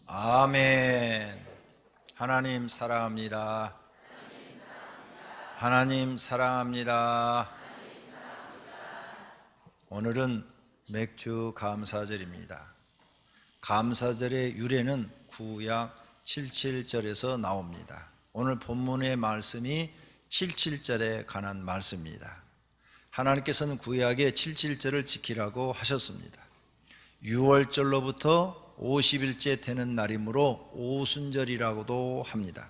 아멘. 하나님 사랑합니다. 하나님 사랑합니다. 오늘은 맥주 감사절입니다. 감사절의 유래는 구약 77절에서 나옵니다. 오늘 본문의 말씀이 77절에 관한 말씀입니다. 하나님께서는 구약의 77절을 지키라고 하셨습니다. 6월절로부터 50일째 되는 날이므로 오순절이라고도 합니다.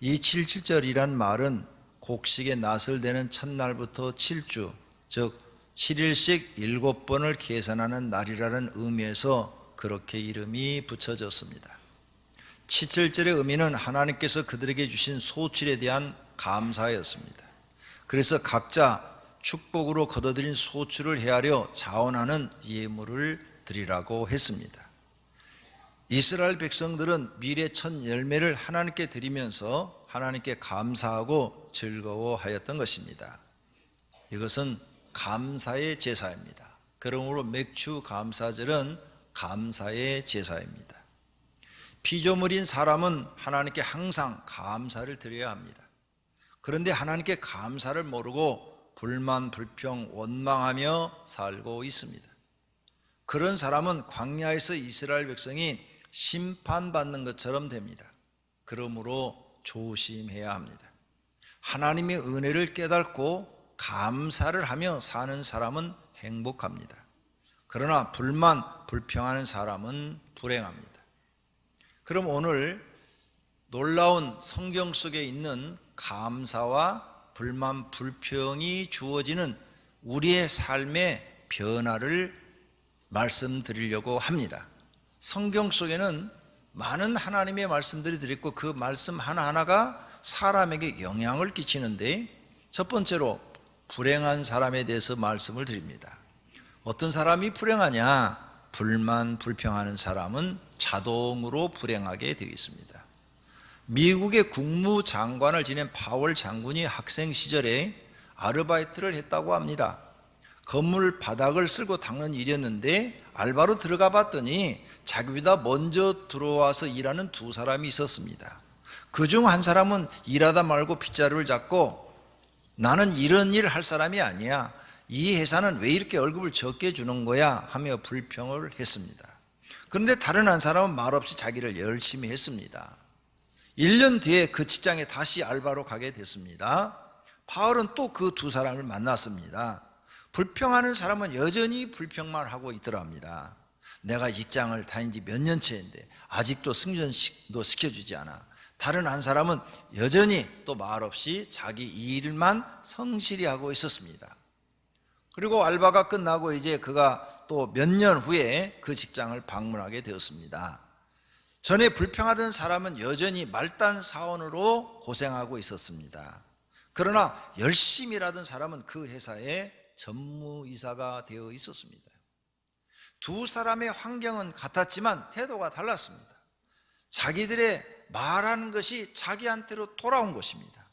이 77절이란 말은 곡식의 낫을 되는 첫날부터 7주, 즉 7일씩 7번을 계산하는 날이라는 의미에서 그렇게 이름이 붙여졌습니다. 77절의 의미는 하나님께서 그들에게 주신 소출에 대한 감사였습니다. 그래서 각자 축복으로 거둬들인 소출을 헤아려 자원하는 예물을 드리라고 했습니다. 이스라엘 백성들은 미래 첫 열매를 하나님께 드리면서 하나님께 감사하고 즐거워하였던 것입니다. 이것은 감사의 제사입니다. 그러므로 맥주 감사절은 감사의 제사입니다. 피조물인 사람은 하나님께 항상 감사를 드려야 합니다. 그런데 하나님께 감사를 모르고 불만, 불평, 원망하며 살고 있습니다. 그런 사람은 광야에서 이스라엘 백성이 심판받는 것처럼 됩니다. 그러므로 조심해야 합니다. 하나님의 은혜를 깨닫고 감사를 하며 사는 사람은 행복합니다. 그러나 불만, 불평하는 사람은 불행합니다. 그럼 오늘 놀라운 성경 속에 있는 감사와 불만, 불평이 주어지는 우리의 삶의 변화를 말씀드리려고 합니다. 성경 속에는 많은 하나님의 말씀들이 들어있고 그 말씀 하나하나가 사람에게 영향을 끼치는데, 첫 번째로 불행한 사람에 대해서 말씀을 드립니다. 어떤 사람이 불행하냐? 불만, 불평하는 사람은 자동으로 불행하게 되어 있습니다. 미국의 국무장관을 지낸 파월 장군이 학생 시절에 아르바이트를 했다고 합니다. 건물 바닥을 쓸고 닦는 일이었는데 알바로 들어가 봤더니 자기보다 먼저 들어와서 일하는 두 사람이 있었습니다. 그중 한 사람은 일하다 말고 빗자루를 잡고 나는 이런 일을 할 사람이 아니야, 이 회사는 왜 이렇게 월급을 적게 주는 거야 하며 불평을 했습니다. 그런데 다른 한 사람은 말없이 자기를 열심히 했습니다. 1년 뒤에 그 직장에 다시 알바로 가게 됐습니다. 파월은 또 그 두 사람을 만났습니다. 불평하는 사람은 여전히 불평만 하고 있더랍니다. 내가 직장을 다닌 지 몇 년째인데 아직도 승진도 시켜주지 않아. 다른 한 사람은 여전히 또 말없이 자기 일만 성실히 하고 있었습니다. 그리고 알바가 끝나고 이제 그가 또 몇 년 후에 그 직장을 방문하게 되었습니다. 전에 불평하던 사람은 여전히 말단 사원으로 고생하고 있었습니다. 그러나 열심히 일하던 사람은 그 회사에 전무이사가 되어 있었습니다. 두 사람의 환경은 같았지만 태도가 달랐습니다. 자기들의 말하는 것이 자기한테로 돌아온 것입니다.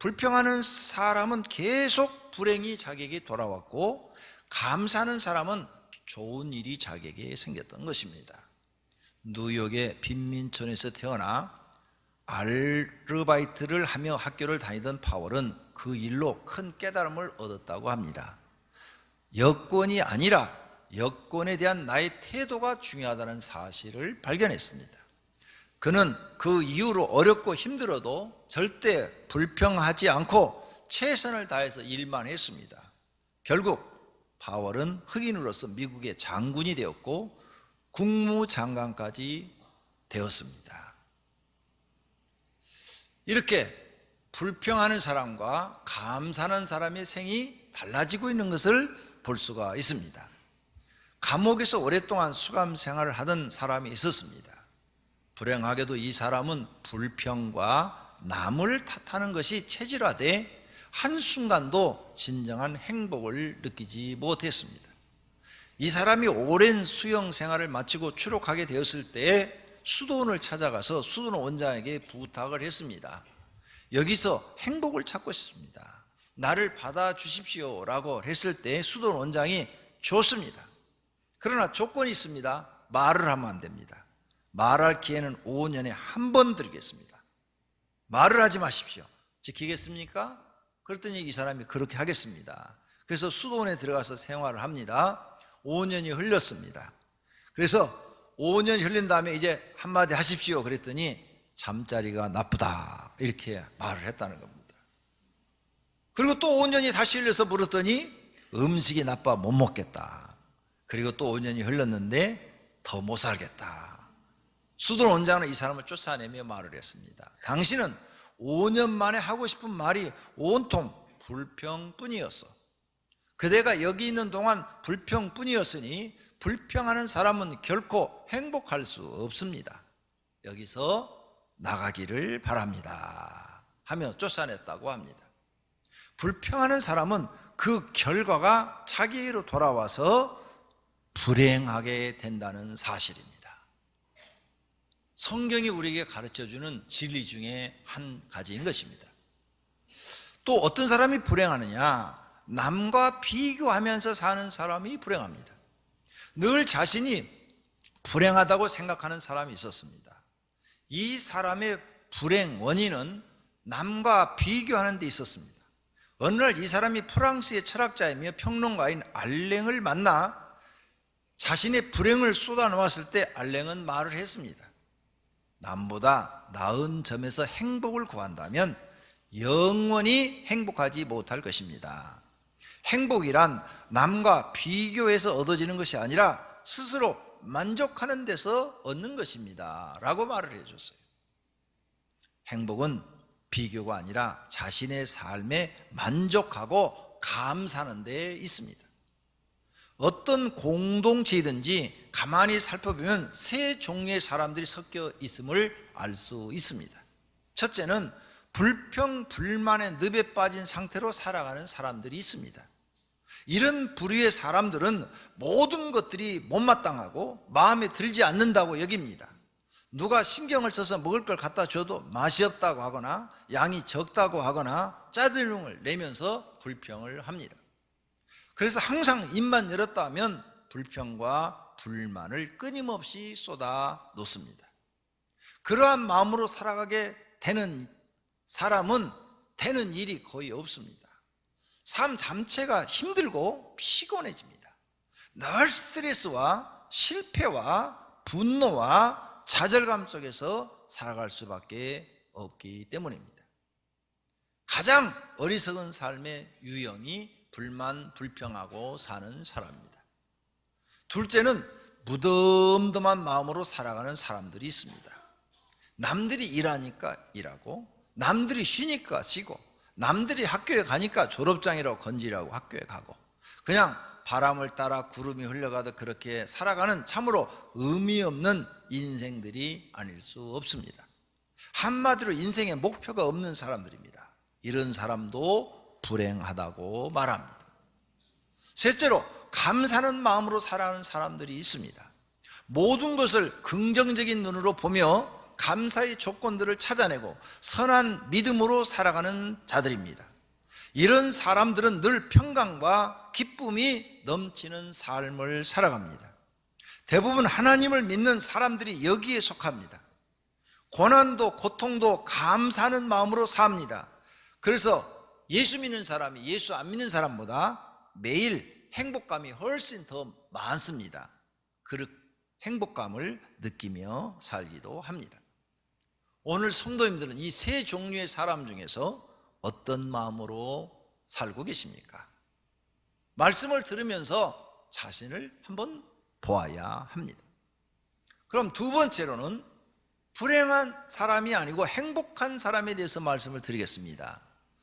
불평하는 사람은 계속 불행이 자기에게 돌아왔고, 감사하는 사람은 좋은 일이 자기에게 생겼던 것입니다. 뉴욕의 빈민촌에서 태어나 아르바이트를 하며 학교를 다니던 파월은 그 일로 큰 깨달음을 얻었다고 합니다. 여건이 아니라 여건에 대한 나의 태도가 중요하다는 사실을 발견했습니다. 그는 그 이후로 어렵고 힘들어도 절대 불평하지 않고 최선을 다해서 일만 했습니다. 결국 파월은 흑인으로서 미국의 장군이 되었고 국무장관까지 되었습니다. 이렇게 불평하는 사람과 감사하는 사람의 생이 달라지고 있는 것을 볼 수가 있습니다. 감옥에서 오랫동안 수감 생활을 하던 사람이 있었습니다. 불행하게도 이 사람은 불평과 남을 탓하는 것이 체질화돼 한순간도 진정한 행복을 느끼지 못했습니다. 이 사람이 오랜 수영 생활을 마치고 추록하게 되었을 때 수도원을 찾아가서 수도원 원장에게 부탁을 했습니다. 여기서 행복을 찾고 싶습니다. 나를 받아주십시오 라고 했을 때 수도원 원장이 좋습니다. 그러나 조건이 있습니다. 말을 하면 안 됩니다. 말할 기회는 5년에 한 번 드리겠습니다. 말을 하지 마십시오. 지키겠습니까? 그랬더니 이 사람이 그렇게 하겠습니다. 그래서 수도원에 들어가서 생활을 합니다. 5년이 흘렀습니다. 그래서 5년이 흘린 다음에 이제 한마디 하십시오 그랬더니 잠자리가 나쁘다 이렇게 말을 했다는 겁니다. 그리고 또 5년이 다시 흘려서 물었더니 음식이 나빠 못 먹겠다. 그리고 또 5년이 흘렀는데 더 못 살겠다. 수도원 원장은 이 사람을 쫓아내며 말을 했습니다. 당신은 5년 만에 하고 싶은 말이 온통 불평뿐이었어. 그대가 여기 있는 동안 불평뿐이었으니 불평하는 사람은 결코 행복할 수 없습니다. 여기서 나가기를 바랍니다 하며 쫓아냈다고 합니다. 불평하는 사람은 그 결과가 자기에게로 돌아와서 불행하게 된다는 사실입니다. 성경이 우리에게 가르쳐주는 진리 중에 한 가지인 것입니다. 또 어떤 사람이 불행하느냐? 남과 비교하면서 사는 사람이 불행합니다. 늘 자신이 불행하다고 생각하는 사람이 있었습니다. 이 사람의 불행 원인은 남과 비교하는 데 있었습니다. 어느 날 이 사람이 프랑스의 철학자이며 평론가인 알랭을 만나 자신의 불행을 쏟아놓았을 때 알랭은 말을 했습니다. 남보다 나은 점에서 행복을 구한다면 영원히 행복하지 못할 것입니다. 행복이란 남과 비교해서 얻어지는 것이 아니라 스스로 만족하는 데서 얻는 것입니다 라고 말을 해줬어요. 행복은 비교가 아니라 자신의 삶에 만족하고 감사하는 데 있습니다. 어떤 공동체이든지 가만히 살펴보면 세 종류의 사람들이 섞여 있음을 알 수 있습니다. 첫째는 불평, 불만의 늪에 빠진 상태로 살아가는 사람들이 있습니다. 이런 부류의 사람들은 모든 것들이 못마땅하고 마음에 들지 않는다고 여깁니다. 누가 신경을 써서 먹을 걸 갖다 줘도 맛이 없다고 하거나 양이 적다고 하거나 짜증을 내면서 불평을 합니다. 그래서 항상 입만 열었다 하면 불평과 불만을 끊임없이 쏟아 놓습니다. 그러한 마음으로 살아가게 되는 사람은 되는 일이 거의 없습니다. 삶 자체가 힘들고 피곤해집니다. 늘 스트레스와 실패와 분노와 좌절감 속에서 살아갈 수밖에 없기 때문입니다. 가장 어리석은 삶의 유형이 불만, 불평하고 사는 사람입니다. 둘째는 무덤덤한 마음으로 살아가는 사람들이 있습니다. 남들이 일하니까 일하고, 남들이 쉬니까 쉬고, 남들이 학교에 가니까 졸업장이라고 건지라고 학교에 가고, 그냥 바람을 따라 구름이 흘러가듯 그렇게 살아가는 참으로 의미 없는 인생들이 아닐 수 없습니다. 한마디로 인생에 목표가 없는 사람들입니다. 이런 사람도 불행하다고 말합니다. 셋째로 감사하는 마음으로 살아가는 사람들이 있습니다. 모든 것을 긍정적인 눈으로 보며 감사의 조건들을 찾아내고 선한 믿음으로 살아가는 자들입니다. 이런 사람들은 늘 평강과 기쁨이 넘치는 삶을 살아갑니다. 대부분 하나님을 믿는 사람들이 여기에 속합니다. 고난도 고통도 감사하는 마음으로 삽니다. 그래서 예수 믿는 사람이 예수 안 믿는 사람보다 매일 행복감이 훨씬 더 많습니다. 그 행복감을 느끼며 살기도 합니다. 오늘 성도님들은 이 세 종류의 사람 중에서 어떤 마음으로 살고 계십니까? 말씀을 들으면서 자신을 한번 보아야 합니다. 그럼 두 번째로는 불행한 사람이 아니고 행복한 사람에 대해서 말씀을 드리겠습니다.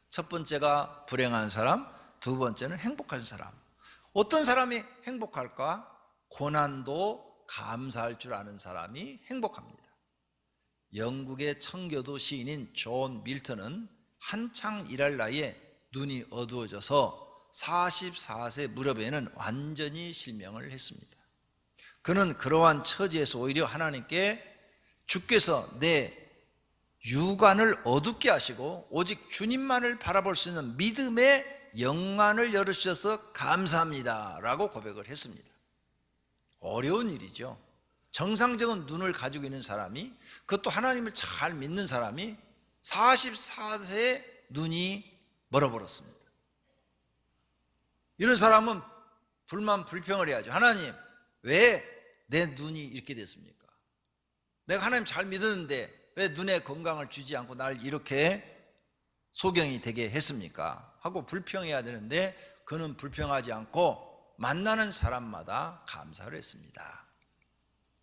첫 번째가 불행한 사람, 두 번째는 행복한 사람. 어떤 사람이 행복할까? 고난도 감사할 줄 아는 사람이 행복합니다. 영국의 청교도 시인인 존 밀턴은 한창 일할 나이에 눈이 어두워져서 44세 무렵에는 완전히 실명을 했습니다. 그는 그러한 처지에서 오히려 하나님께 주께서 내 유관을 어둡게 하시고 오직 주님만을 바라볼 수 있는 믿음의 영안을 열어주셔서 감사합니다 라고 고백을 했습니다. 어려운 일이죠. 정상적인 눈을 가지고 있는 사람이, 그것도 하나님을 잘 믿는 사람이 44세에 눈이 멀어버렸습니다. 이런 사람은 불평을 해야죠. 하나님, 왜 내 눈이 이렇게 됐습니까? 내가 하나님 잘 믿었는데 왜 눈에 건강을 주지 않고 날 이렇게 소경이 되게 했습니까? 하고 불평해야 되는데, 그는 불평하지 않고 만나는 사람마다 감사를 했습니다.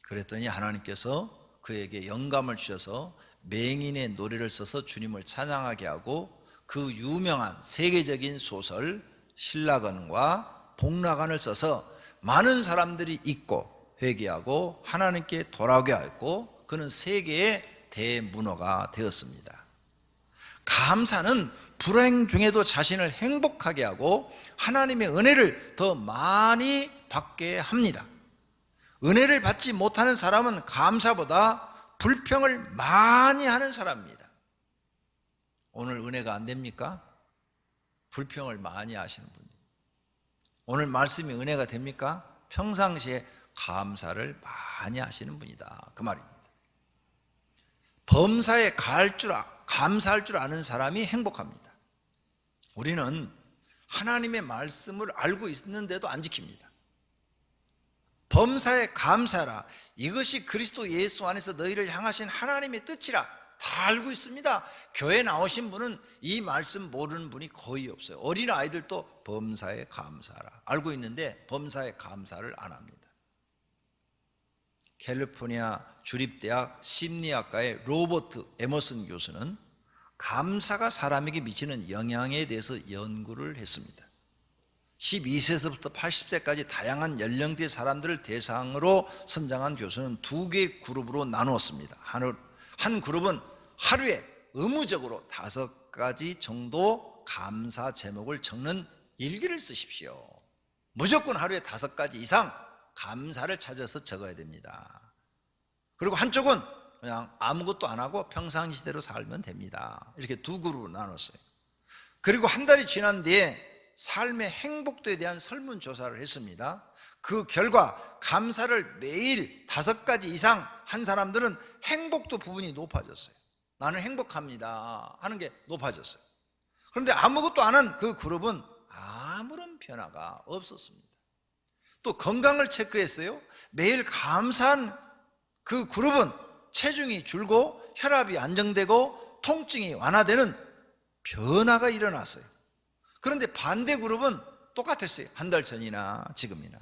그랬더니 하나님께서 그에게 영감을 주셔서 맹인의 노래를 써서 주님을 찬양하게 하고, 그 유명한 세계적인 소설 신라건과 복락안을 써서 많은 사람들이 읽고 회개하고 하나님께 돌아오게 하였고, 그는 세계의 대문호가 되었습니다. 감사는 불행 중에도 자신을 행복하게 하고 하나님의 은혜를 더 많이 받게 합니다. 은혜를 받지 못하는 사람은 감사보다 불평을 많이 하는 사람입니다. 오늘 은혜가 안 됩니까? 불평을 많이 하시는 분이. 오늘 말씀이 은혜가 됩니까? 평상시에 감사를 많이 하시는 분이다, 그 말입니다. 범사에 감사할 줄 아는 사람이 행복합니다. 우리는 하나님의 말씀을 알고 있는데도 안 지킵니다. 범사에 감사라, 이것이 그리스도 예수 안에서 너희를 향하신 하나님의 뜻이라 다 알고 있습니다. 교회 나오신 분은 이 말씀 모르는 분이 거의 없어요. 어린 아이들도 범사에 감사라 알고 있는데 범사에 감사를 안 합니다. 캘리포니아 주립대학 심리학과의 로버트 에머슨 교수는 감사가 사람에게 미치는 영향에 대해서 연구를 했습니다. 12세에서부터 80세까지 다양한 연령대 사람들을 대상으로 선정한 교수는 두 개의 그룹으로 나누었습니다. 한 그룹은 하루에 의무적으로 5가지 정도 감사 제목을 적는 일기를 쓰십시오. 무조건 하루에 5가지 이상 감사를 찾아서 적어야 됩니다. 그리고 한쪽은 그냥 아무것도 안 하고 평상시대로 살면 됩니다. 이렇게 두 그룹으로 나눴어요. 그리고 한 달이 지난 뒤에 삶의 행복도에 대한 설문조사를 했습니다. 그 결과 감사를 매일 5가지 이상 한 사람들은 행복도 부분이 높아졌어요. 나는 행복합니다 하는 게 높아졌어요. 그런데 아무것도 안 한 그 그룹은 아무런 변화가 없었습니다. 또 건강을 체크했어요. 매일 감사한 그 그룹은 체중이 줄고 혈압이 안정되고 통증이 완화되는 변화가 일어났어요. 그런데 반대 그룹은 똑같았어요. 한 달 전이나 지금이나.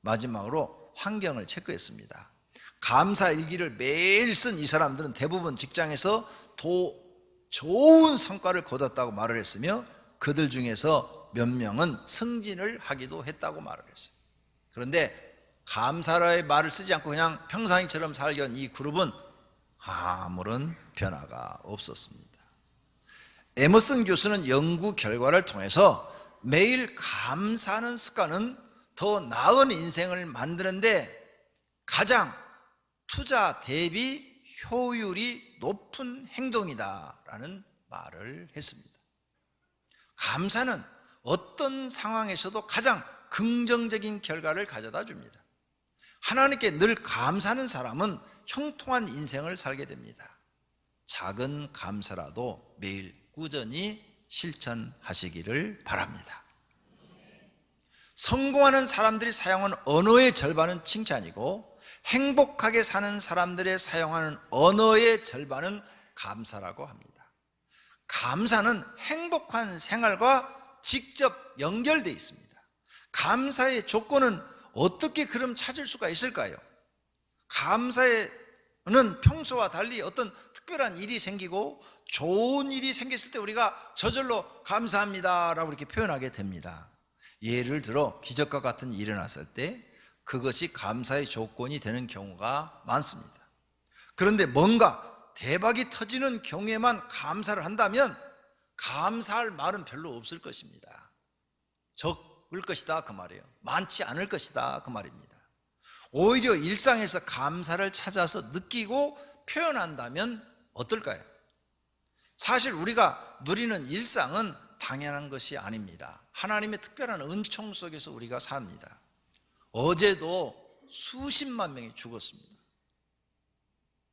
마지막으로 환경을 체크했습니다. 감사 일기를 매일 쓴 이 사람들은 대부분 직장에서 좋은 성과를 거뒀다고 말을 했으며, 그들 중에서 몇 명은 승진을 하기도 했다고 말을 했어요. 그런데 감사라의 말을 쓰지 않고 그냥 평상시처럼 살던 이 그룹은 아무런 변화가 없었습니다. 에머슨 교수는 연구 결과를 통해서 매일 감사하는 습관은 더 나은 인생을 만드는데 가장 투자 대비 효율이 높은 행동이다라는 말을 했습니다. 감사는 어떤 상황에서도 가장 긍정적인 결과를 가져다 줍니다. 하나님께 늘 감사하는 사람은 형통한 인생을 살게 됩니다. 작은 감사라도 매일 꾸준히 실천하시기를 바랍니다. 성공하는 사람들이 사용하는 언어의 절반은 칭찬이고, 행복하게 사는 사람들의 사용하는 언어의 절반은 감사라고 합니다. 감사는 행복한 생활과 직접 연결되어 있습니다. 감사의 조건은 어떻게 그럼 찾을 수가 있을까요? 감사에는 평소와 달리 어떤 특별한 일이 생기고 좋은 일이 생겼을 때 우리가 저절로 감사합니다 라고 이렇게 표현하게 됩니다. 예를 들어 기적과 같은 일이 일어났을 때 그것이 감사의 조건이 되는 경우가 많습니다. 그런데 뭔가 대박이 터지는 경우에만 감사를 한다면 감사할 말은 별로 없을 것입니다. 적을 것이다 그 말이에요. 많지 않을 것이다 그 말입니다. 오히려 일상에서 감사를 찾아서 느끼고 표현한다면 어떨까요? 사실 우리가 누리는 일상은 당연한 것이 아닙니다. 하나님의 특별한 은총 속에서 우리가 삽니다. 어제도 수십만 명이 죽었습니다.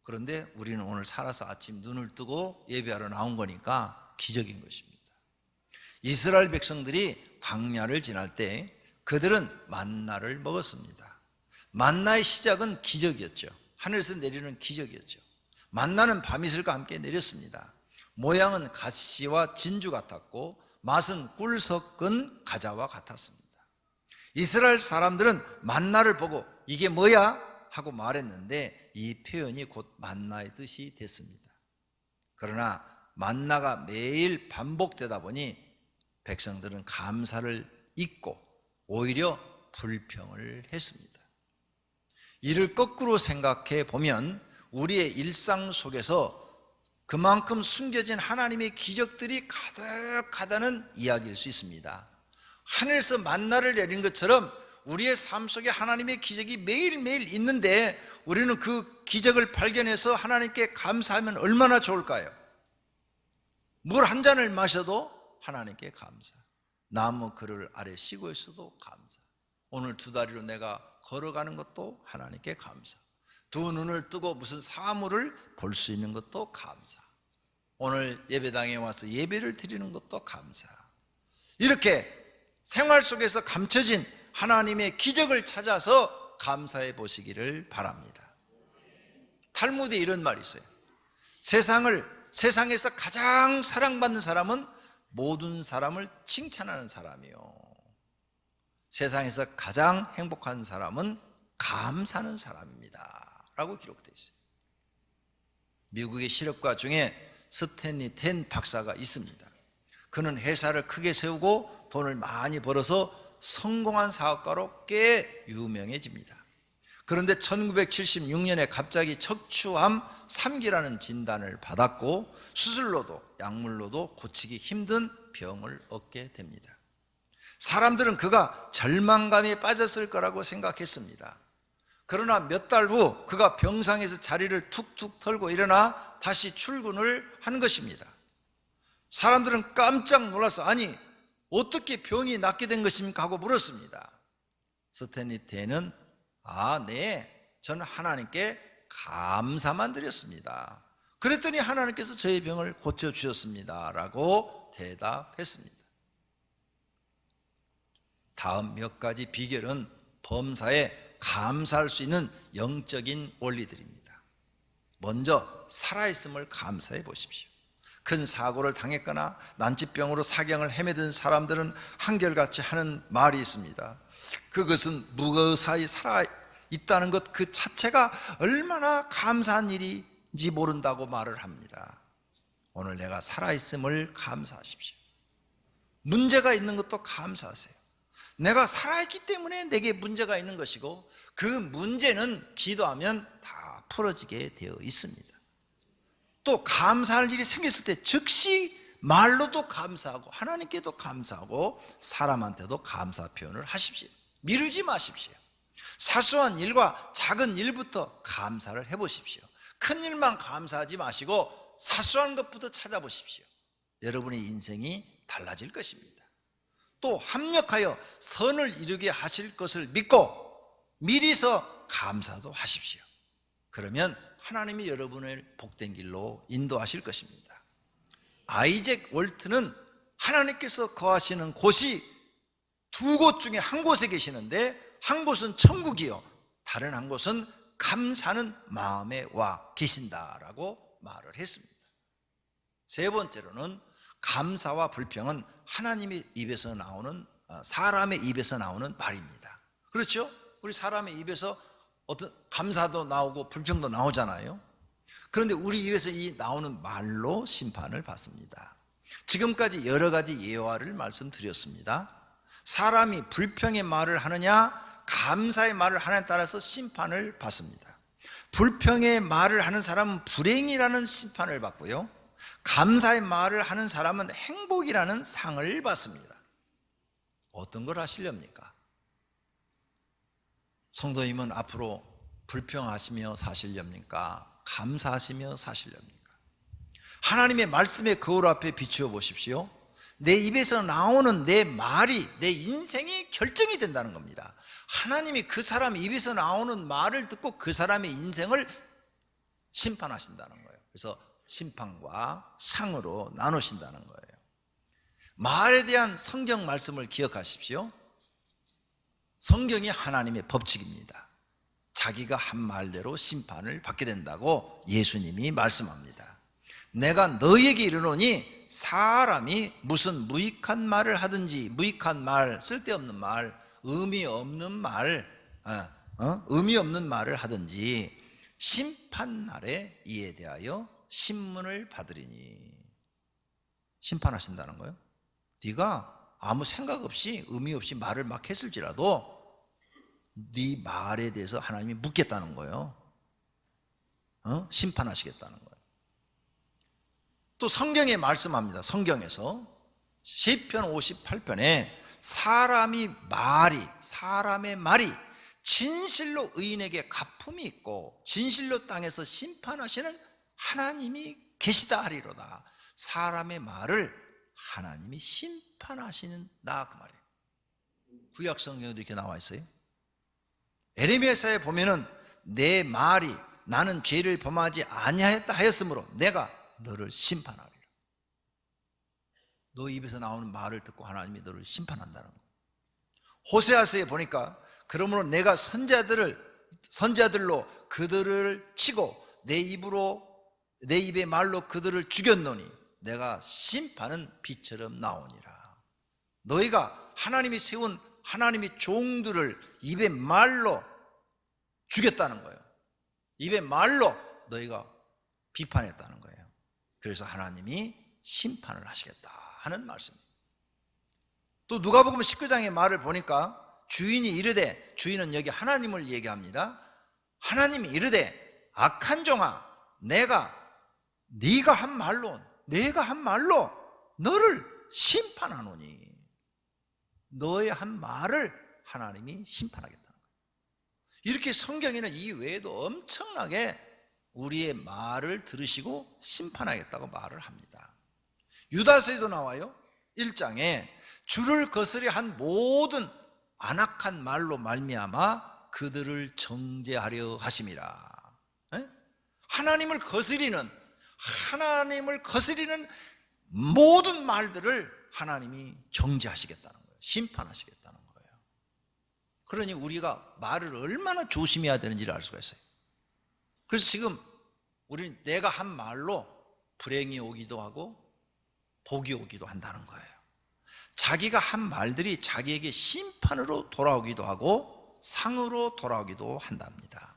그런데 우리는 오늘 살아서 아침 눈을 뜨고 예배하러 나온 거니까 기적인 것입니다. 이스라엘 백성들이 광야를 지날 때 그들은 만나를 먹었습니다. 만나의 시작은 기적이었죠. 하늘에서 내리는 기적이었죠. 만나는 밤이슬과 함께 내렸습니다. 모양은 가시와 진주 같았고 맛은 꿀 섞은 과자와 같았습니다. 이스라엘 사람들은 만나를 보고 이게 뭐야? 하고 말했는데 이 표현이 곧 만나의 뜻이 됐습니다. 그러나 만나가 매일 반복되다 보니 백성들은 감사를 잊고 오히려 불평을 했습니다. 이를 거꾸로 생각해 보면 우리의 일상 속에서 그만큼 숨겨진 하나님의 기적들이 가득하다는 이야기일 수 있습니다. 하늘에서 만나를 내린 것처럼 우리의 삶 속에 하나님의 기적이 매일매일 있는데 우리는 그 기적을 발견해서 하나님께 감사하면 얼마나 좋을까요? 물 한 잔을 마셔도 하나님께 감사, 나무 그늘 아래 쉬고 있어도 감사, 오늘 두 다리로 내가 걸어가는 것도 하나님께 감사, 두 눈을 뜨고 무슨 사물을 볼 수 있는 것도 감사, 오늘 예배당에 와서 예배를 드리는 것도 감사. 이렇게 생활 속에서 감춰진 하나님의 기적을 찾아서 감사해 보시기를 바랍니다. 탈무드에 이런 말이 있어요. 세상에서 가장 사랑받는 사람은 모든 사람을 칭찬하는 사람이요, 세상에서 가장 행복한 사람은 감사하는 사람입니다 라고 기록되어 있어요. 미국의 실업가 중에 스탠리 텐 박사가 있습니다. 그는 회사를 크게 세우고 돈을 많이 벌어서 성공한 사업가로 꽤 유명해집니다. 그런데 1976년에 갑자기 척추암 3기라는 진단을 받았고 수술로도 약물로도 고치기 힘든 병을 얻게 됩니다. 사람들은 그가 절망감에 빠졌을 거라고 생각했습니다. 그러나 몇 달 후 그가 병상에서 자리를 툭툭 털고 일어나 다시 출근을 한 것입니다. 사람들은 깜짝 놀라서 아니 어떻게 병이 낫게 된 것입니까? 하고 물었습니다. 스탠리 텐은 네, 저는 하나님께 감사만 드렸습니다. 그랬더니 하나님께서 저의 병을 고쳐주셨습니다 라고 대답했습니다. 다음 몇 가지 비결은 범사에 감사할 수 있는 영적인 원리들입니다. 먼저 살아있음을 감사해 보십시오. 큰 사고를 당했거나 난치병으로 사경을 헤매든 사람들은 한결같이 하는 말이 있습니다. 그것은 무사히 살아있다는 것 그 자체가 얼마나 감사한 일인지 모른다고 말을 합니다. 오늘 내가 살아있음을 감사하십시오. 문제가 있는 것도 감사하세요. 내가 살아있기 때문에 내게 문제가 있는 것이고 그 문제는 기도하면 다 풀어지게 되어 있습니다. 또 감사할 일이 생겼을 때 즉시 말로도 감사하고 하나님께도 감사하고 사람한테도 감사 표현을 하십시오. 미루지 마십시오. 사소한 일과 작은 일부터 감사를 해보십시오. 큰 일만 감사하지 마시고 사소한 것부터 찾아보십시오. 여러분의 인생이 달라질 것입니다. 또 합력하여 선을 이루게 하실 것을 믿고 미리서 감사도 하십시오. 그러면 하나님이 여러분을 복된 길로 인도하실 것입니다. 아이잭 월트는 하나님께서 거하시는 곳이 두 곳 중에 한 곳에 계시는데 한 곳은 천국이요 다른 한 곳은 감사하는 마음에 와 계신다라고 말을 했습니다. 세 번째로는 감사와 불평은 하나님의 입에서 나오는 사람의 입에서 나오는 말입니다. 그렇죠? 우리 사람의 입에서 어떤 감사도 나오고 불평도 나오잖아요. 그런데 우리 입에서 이 나오는 말로 심판을 받습니다. 지금까지 여러 가지 예화를 말씀드렸습니다. 사람이 불평의 말을 하느냐 감사의 말을 하느냐에 따라서 심판을 받습니다. 불평의 말을 하는 사람은 불행이라는 심판을 받고요, 감사의 말을 하는 사람은 행복이라는 상을 받습니다. 어떤 걸 하시렵니까? 성도님은 앞으로 불평하시며 사시렵니까? 감사하시며 사시렵니까? 하나님의 말씀의 거울 앞에 비추어 보십시오. 내 입에서 나오는 내 말이 내 인생이 결정이 된다는 겁니다. 하나님이 그 사람 입에서 나오는 말을 듣고 그 사람의 인생을 심판하신다는 거예요. 그래서 심판과 상으로 나누신다는 거예요. 말에 대한 성경 말씀을 기억하십시오. 성경이 하나님의 법칙입니다. 자기가 한 말대로 심판을 받게 된다고 예수님이 말씀합니다. 내가 너희에게 이르노니 사람이 무슨 무익한 말을 하든지, 무익한 말, 쓸데없는 말, 의미 없는 말을 하든지 심판날에 이에 대하여 신문을 받으리니. 심판하신다는 거예요. 네가 아무 생각 없이 의미 없이 말을 막 했을지라도 네 말에 대해서 하나님이 묻겠다는 거예요. 심판하시겠다는 거예요. 또 성경에 말씀합니다. 성경에서 시편 58편에 사람의 말이 진실로 의인에게 가품이 있고 진실로 땅에서 심판하시는 하나님이 계시다 하리로다. 사람의 말을 하나님이 심판하시는다, 그 말이에요. 구약 성경에도 이렇게 나와 있어요. 에레미야서에 보면은 내 말이 나는 죄를 범하지 아니하였다 하였으므로 내가 너를 심판하리라. 너 입에서 나오는 말을 듣고 하나님이 너를 심판한다는 거예요. 호세아서에 보니까 그러므로 내가 선자들로 그들을 치고 내 입의 말로 그들을 죽였노니 내가 심판은 비처럼 나오니라. 너희가 하나님이 세운 하나님의 종들을 입의 말로 죽였다는 거예요. 입의 말로 너희가 비판했다는 거예요. 그래서 하나님이 심판을 하시겠다 하는 말씀입니다. 또 누가복음 19장의 말을 보니까 주인이 이르되, 주인은 여기 하나님을 얘기합니다. 하나님이 이르되 악한 종아, 내가 한 말로 너를 심판하노니. 너의 한 말을 하나님이 심판하겠다는 거예요. 이렇게 성경에는 이 외에도 엄청나게 우리의 말을 들으시고 심판하겠다고 말을 합니다. 유다서에도 나와요. 1장에 주를 거스려 한 모든 안악한 말로 말미암아 그들을 정죄하려 하심이라. 하나님을 거스리는 모든 말들을 하나님이 정죄하시겠다는 거예요. 심판하시겠다는 거예요. 그러니 우리가 말을 얼마나 조심해야 되는지를 알 수가 있어요. 그래서 지금 우리는 내가 한 말로 불행이 오기도 하고 복이 오기도 한다는 거예요. 자기가 한 말들이 자기에게 심판으로 돌아오기도 하고 상으로 돌아오기도 한답니다.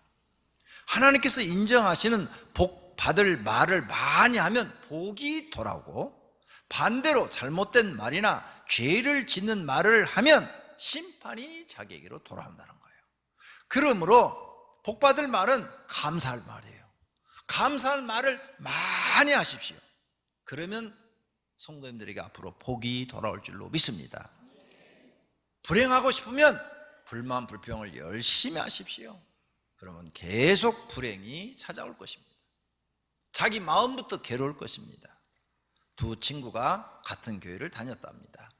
하나님께서 인정하시는 복 받을 말을 많이 하면 복이 돌아오고, 반대로 잘못된 말이나 죄를 짓는 말을 하면 심판이 자기에게로 돌아온다는 거예요. 그러므로 복 받을 말은 감사할 말이에요. 감사할 말을 많이 하십시오. 그러면 성도님들에게 앞으로 복이 돌아올 줄로 믿습니다. 불행하고 싶으면 불만 불평을 열심히 하십시오. 그러면 계속 불행이 찾아올 것입니다. 자기 마음부터 괴로울 것입니다. 두 친구가 같은 교회를 다녔답니다.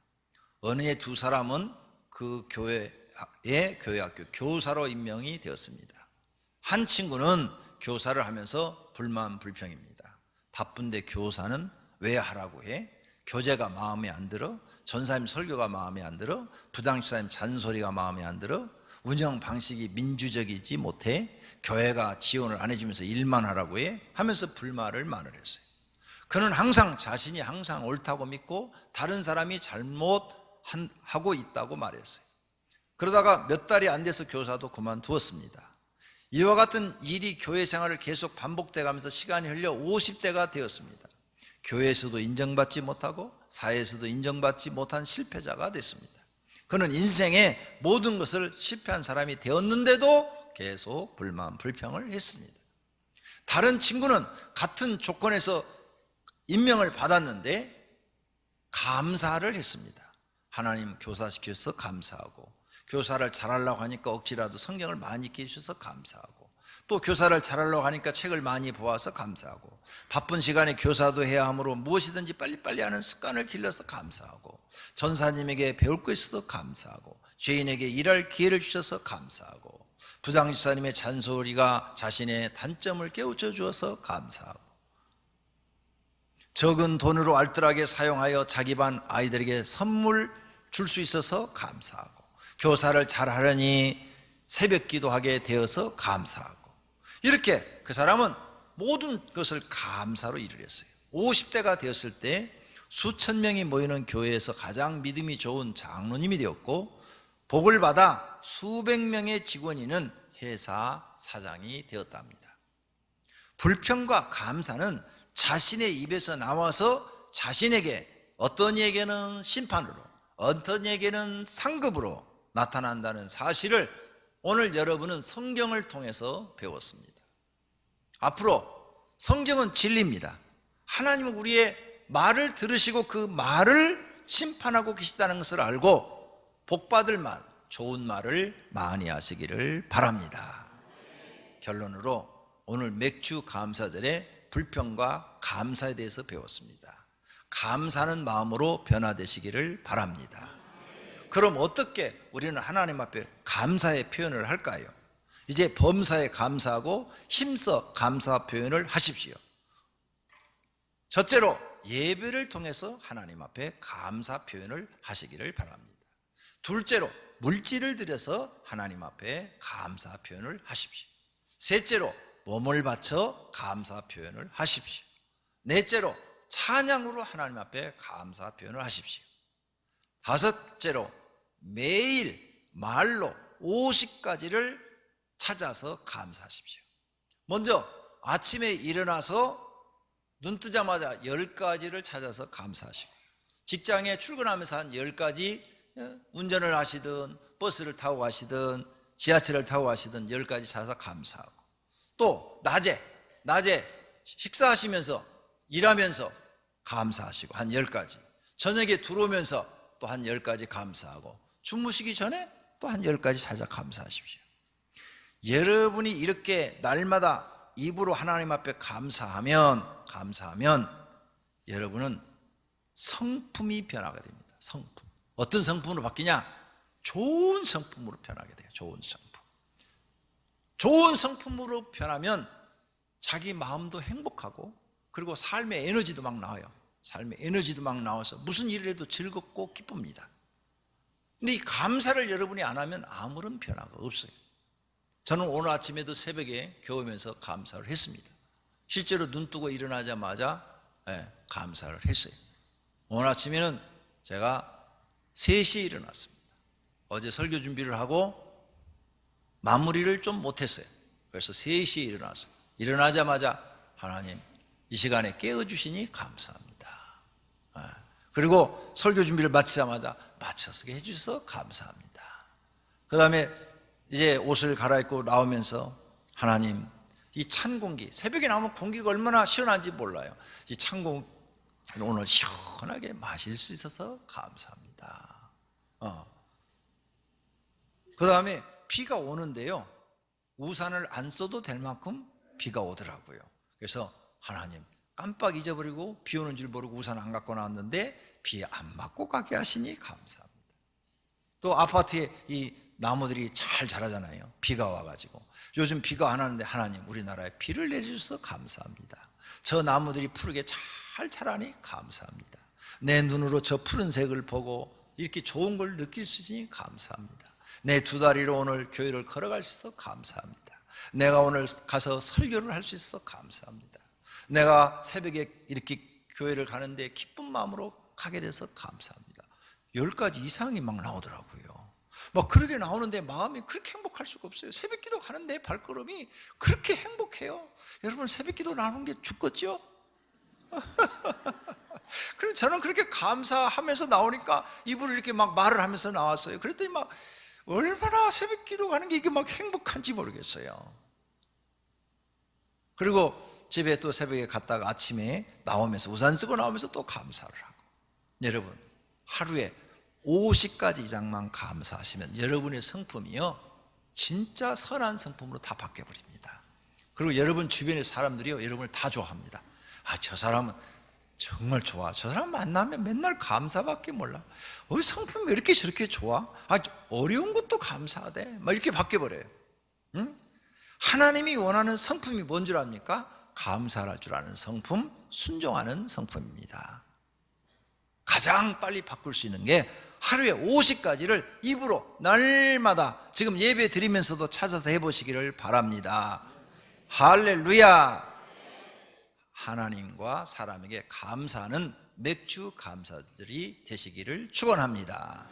어느 해 두 사람은 그 교회의 교회학교 교사로 임명이 되었습니다. 한 친구는 교사를 하면서 불만 불평입니다. 바쁜데 교사는 왜 하라고 해? 교재가 마음에 안 들어? 전사님 설교가 마음에 안 들어? 부장집사님 잔소리가 마음에 안 들어? 운영 방식이 민주적이지 못해? 교회가 지원을 안 해주면서 일만 하라고 해? 하면서 불만을 많이 했어요. 그는 항상 자신이 항상 옳다고 믿고 다른 사람이 잘못하고 있다고 말했어요. 그러다가 몇 달이 안 돼서 교사도 그만두었습니다. 이와 같은 일이 교회 생활을 계속 반복돼 가면서 시간이 흘려 50대가 되었습니다. 교회에서도 인정받지 못하고 사회에서도 인정받지 못한 실패자가 됐습니다. 그는 인생의 모든 것을 실패한 사람이 되었는데도 계속 불만 불평을 했습니다. 다른 친구는 같은 조건에서 임명을 받았는데 감사를 했습니다. 하나님 교사시켜서 감사하고, 교사를 잘하려고 하니까 억지라도 성경을 많이 읽게 해주셔서 감사하고, 또 교사를 잘하려고 하니까 책을 많이 보아서 감사하고, 바쁜 시간에 교사도 해야 하므로 무엇이든지 빨리빨리 하는 습관을 길러서 감사하고, 전사님에게 배울 거 있어서 감사하고, 죄인에게 일할 기회를 주셔서 감사하고, 부장집사님의 잔소리가 자신의 단점을 깨우쳐 주어서 감사하고, 적은 돈으로 알뜰하게 사용하여 자기 반 아이들에게 선물 줄 수 있어서 감사하고, 교사를 잘하려니 새벽 기도하게 되어서 감사하고, 이렇게 그 사람은 모든 것을 감사로 일을 했어요. 50대가 되었을 때 수천 명이 모이는 교회에서 가장 믿음이 좋은 장로님이 되었고, 복을 받아 수백 명의 직원이 있는 회사 사장이 되었답니다. 불평과 감사는 자신의 입에서 나와서 자신에게, 어떤 이에게는 심판으로, 어떤 이에게는 상급으로 나타난다는 사실을 오늘 여러분은 성경을 통해서 배웠습니다. 앞으로 성경은 진리입니다. 하나님은 우리의 말을 들으시고 그 말을 심판하고 계시다는 것을 알고 복받을 말, 좋은 말을 많이 하시기를 바랍니다. 결론으로 오늘 맥주 감사절에 불평과 감사에 대해서 배웠습니다. 감사하는 마음으로 변화되시기를 바랍니다. 그럼 어떻게 우리는 하나님 앞에 감사의 표현을 할까요? 이제 범사에 감사하고 힘써 감사 표현을 하십시오. 첫째로 예배를 통해서 하나님 앞에 감사 표현을 하시기를 바랍니다. 둘째로 물질을 들여서 하나님 앞에 감사 표현을 하십시오. 셋째로 몸을 바쳐 감사 표현을 하십시오. 넷째로 찬양으로 하나님 앞에 감사 표현을 하십시오. 다섯째로 매일 말로 50가지를 찾아서 감사하십시오. 먼저 아침에 일어나서 눈 뜨자마자 10가지를 찾아서 감사하시고, 직장에 출근하면서 한 10가지, 운전을 하시든 버스를 타고 가시든 지하철을 타고 가시든 10가지 찾아서 감사하고, 또 낮에 식사하시면서 일하면서 감사하시고 한 10가지, 저녁에 들어오면서 또 한 10가지 감사하고, 주무시기 전에 또 한 10가지 찾아 감사하십시오. 여러분이 이렇게 날마다 입으로 하나님 앞에 감사하면 여러분은 성품이 변화가 됩니다. 성품. 어떤 성품으로 바뀌냐? 좋은 성품으로 변하게 돼요. 좋은 성품. 좋은 성품으로 변하면 자기 마음도 행복하고, 그리고 삶의 에너지도 막 나와요. 삶의 에너지도 막 나와서 무슨 일을 해도 즐겁고 기쁩니다. 근데 이 감사를 여러분이 안 하면 아무런 변화가 없어요. 저는 오늘 아침에도 새벽에 겨우면서 감사를 했습니다. 실제로 눈 뜨고 일어나자마자 감사를 했어요. 오늘 아침에는 제가 3시에 일어났습니다. 어제 설교 준비를 하고 마무리를 좀 못했어요. 그래서 3시에 일어났어요. 일어나자마자 하나님 이 시간에 깨워주시니 감사합니다. 그리고 설교 준비를 마치자마자 마쳐서 해주셔서 감사합니다. 그 다음에 이제 옷을 갈아입고 나오면서 하나님 이 찬 공기, 새벽에 나오면 공기가 얼마나 시원한지 몰라요. 이 찬 공기 오늘 시원하게 마실 수 있어서 감사합니다. 그 다음에 비가 오는데요, 우산을 안 써도 될 만큼 비가 오더라고요. 그래서 하나님 깜빡 잊어버리고 비 오는 줄 모르고 우산 안 갖고 나왔는데 비 안 맞고 가게 하시니 감사합니다. 또 아파트에 이 나무들이 잘 자라잖아요. 비가 와가지고 요즘 비가 안 하는데 하나님 우리나라에 비를 내주셔서 감사합니다. 저 나무들이 푸르게 잘 자라니 감사합니다. 내 눈으로 저 푸른색을 보고 이렇게 좋은 걸 느낄 수 있으니 감사합니다. 내 2다리로 오늘 교회를 걸어갈 수 있어서 감사합니다. 내가 오늘 가서 설교를 할 수 있어서 감사합니다. 내가 새벽에 이렇게 교회를 가는데 기쁜 마음으로 가게 돼서 감사합니다. 10가지 이상이 막 나오더라고요. 막 그렇게 나오는데 마음이 그렇게 행복할 수가 없어요. 새벽 기도 가는데 발걸음이 그렇게 행복해요. 여러분 새벽 기도 나오는 게 죽겠죠? 그럼 저는 그렇게 감사하면서 나오니까 입으로 이렇게 막 말을 하면서 나왔어요. 그랬더니 막 얼마나 새벽 기도 가는 게 이게 막 행복한지 모르겠어요. 그리고 집에 또 새벽에 갔다가 아침에 나오면서 우산 쓰고 나오면서 또 감사를 하고. 여러분 하루에 50가지 이상만 감사하시면 여러분의 성품이요 진짜 선한 성품으로 다 바뀌어버립니다. 그리고 여러분 주변의 사람들이요 여러분을 다 좋아합니다. 저 사람은 정말 좋아. 저 사람 만나면 맨날 감사밖에 몰라. 성품이 왜 이렇게 저렇게 좋아? 어려운 것도 감사하대. 막 이렇게 바뀌어버려요. 응? 하나님이 원하는 성품이 뭔 줄 압니까? 감사할 줄 아는 성품, 순종하는 성품입니다. 가장 빨리 바꿀 수 있는 게 하루에 50가지를 입으로 날마다 지금 예배 드리면서도 찾아서 해보시기를 바랍니다. 할렐루야. 하나님과 사람에게 감사하는 맥주 감사들이 되시기를 축원합니다.